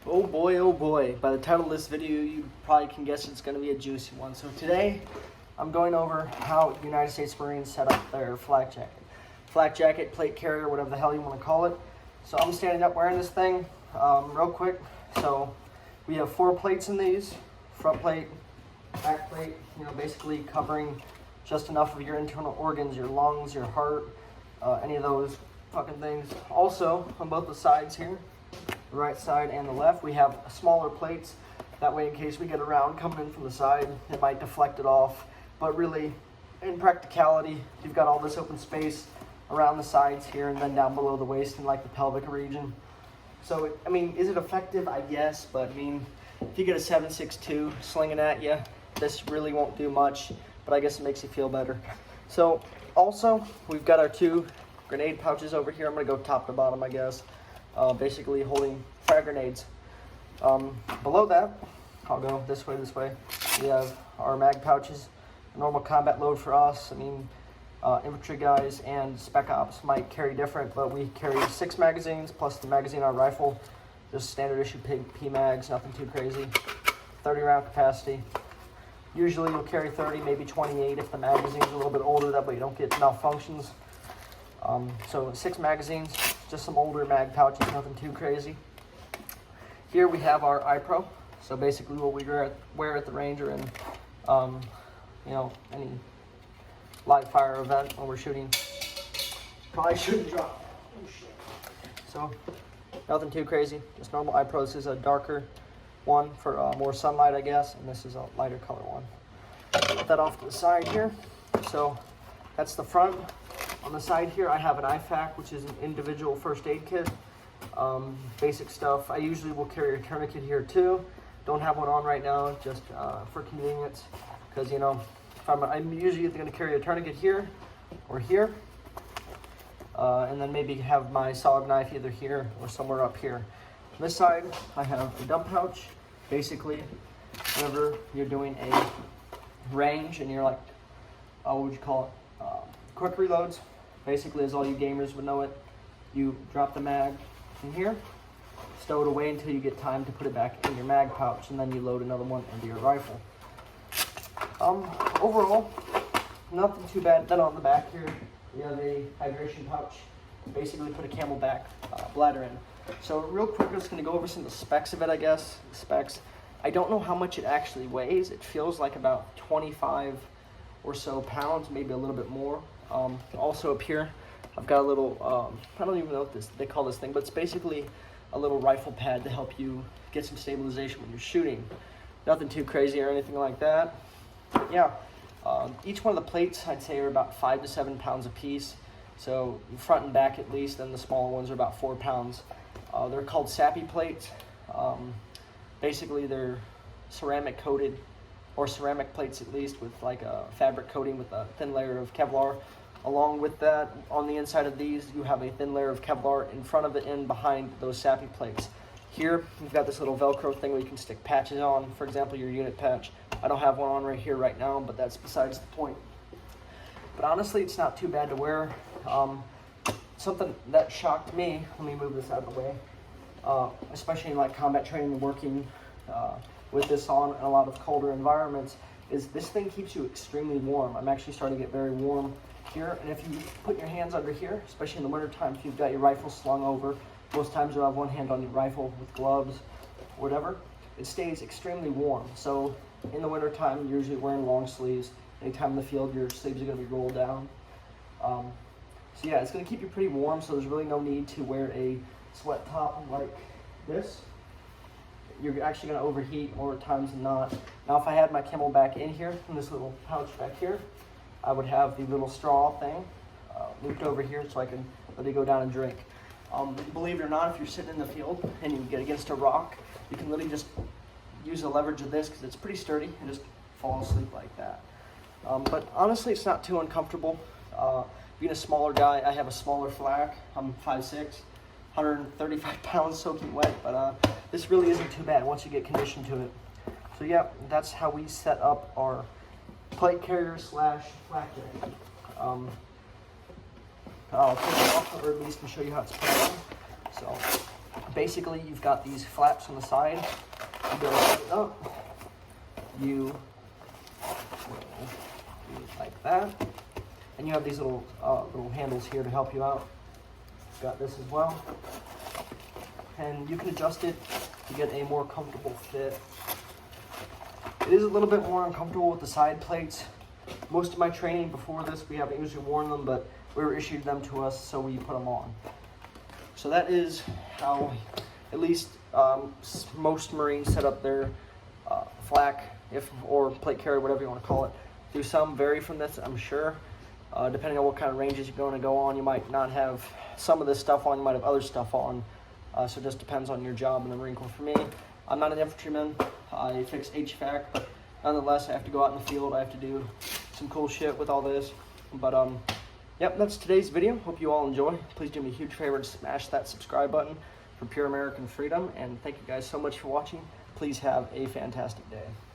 Oh boy, by the title of this video, you probably can guess it's going to be a juicy one. So today, I'm going over how United States Marines set up their flak jacket. Flak jacket, plate carrier, whatever the hell you want to call it. So I'm standing up wearing this thing real quick. So we have 4 plates in these, front plate, back plate, basically covering just enough of your internal organs, your lungs, your heart, any of those fucking things. Also, on both the sides here, the right side and the left, we have smaller plates. That way, in case we get a round coming in from the side, it might deflect it off. But really, in practicality, you've got all this open space around the sides here and then down below the waist in like the pelvic region. So, is it effective? I guess, but if you get a 7.62 slinging at you, this really won't do much, but I guess it makes you feel better. So, also, we've got our 2 grenade pouches over here. I'm gonna go top to bottom, I guess. Basically holding fire grenades. Below that, I'll go this way. We have our mag pouches. A normal combat load for us. Infantry guys and spec ops might carry different, but we carry 6 magazines plus the magazine on our rifle. Just standard issue P mags, nothing too crazy. 30 round capacity. Usually you'll carry 30, maybe 28 if the magazine's a little bit older. That way you don't get malfunctions. So 6 magazines, just some older mag pouches, nothing too crazy. Here we have our iPro. So basically what we wear at the range or in, any live fire event when we're shooting. Probably shouldn't drop. Oh shit. So nothing too crazy, just normal iPro. This is a darker one for more sunlight, I guess, and this is a lighter color one. Put that off to the side here. So that's the front. On the side here, I have an IFAK, which is an individual first aid kit. Basic stuff. I usually will carry a tourniquet here too. Don't have one on right now, just for convenience, because if I'm usually either going to carry a tourniquet here or here, and then maybe have my solid knife either here or somewhere up here. On this side, I have a dump pouch. Basically, whenever you're doing a range and you're like, what would you call it? Quick reloads. Basically, as all you gamers would know it, you drop the mag in here, stow it away until you get time to put it back in your mag pouch, and then you load another one into your rifle. Overall, nothing too bad. Then on the back here, we have a hydration pouch. Basically, put a Camelback bladder in. So real quick, I'm just going to go over some of the specs of it, I guess. Specs. I don't know how much it actually weighs. It feels like about 25 or so pounds, maybe a little bit more. Also up here, I've got a little, I don't even know what they call this thing, but it's basically a little rifle pad to help you get some stabilization when you're shooting. Nothing too crazy or anything like that. But yeah, each one of the plates, I'd say, are about 5 to 7 pounds a piece. So front and back at least, and the smaller ones are about 4 pounds. They're called SAPI plates. Basically, they're ceramic coated, or ceramic plates at least, with like a fabric coating with a thin layer of Kevlar. Along with that, on the inside of these, you have a thin layer of Kevlar in front of it and behind those SAPI plates. Here, you've got this little Velcro thing where you can stick patches on, for example, your unit patch. I don't have one on right here right now, but that's besides the point. But honestly, it's not too bad to wear. Something that shocked me, let me move this out of the way, especially in like combat training and working with this on in a lot of colder environments, is this thing keeps you extremely warm. I'm actually starting to get very warm here, and if you put your hands under here, especially in the winter time, if you've got your rifle slung over, most times you'll have one hand on your rifle with gloves, whatever, it stays extremely warm. So in the winter time, you're usually wearing long sleeves. Anytime in the field, your sleeves are going to be rolled down. So yeah, it's going to keep you pretty warm, so there's really no need to wear a sweat top like this. You're actually going to overheat more times than not. Now, if I had my Camelback in here, in this little pouch back here, I would have the little straw thing looped over here so I can let it go down and drink. Believe it or not, if you're sitting in the field and you get against a rock, you can literally just use the leverage of this because it's pretty sturdy and just fall asleep like that. But honestly, it's not too uncomfortable. Being a smaller guy, I have a smaller flak. I'm 5'6", 135 pounds soaking wet, but this really isn't too bad once you get conditioned to it. So yeah, that's how we set up our plate carrier / flak jacket. I'll take it off, or at least show you how it's put on. So basically you've got these flaps on the side. You go up, you do it like that, and you have these little handles here to help you out. Got this as well, and you can adjust it to get a more comfortable fit. It is a little bit more uncomfortable with the side plates. Most of my training before this, we haven't usually worn them, but we were issued them to us, so we put them on. So that is how, at least most Marines set up their flak, or plate carrier, whatever you want to call it. Do some vary from this, I'm sure. Depending on what kind of ranges you're going to go on, you might not have some of this stuff on, you might have other stuff on. So it just depends on your job in the Marine Corps. For me, I'm not an infantryman. I fix HVAC, but nonetheless, I have to go out in the field. I have to do some cool shit with all this. But yep, that's today's video. Hope you all enjoy. Please do me a huge favor to smash that subscribe button for Pure American Freedom. And thank you guys so much for watching. Please have a fantastic day.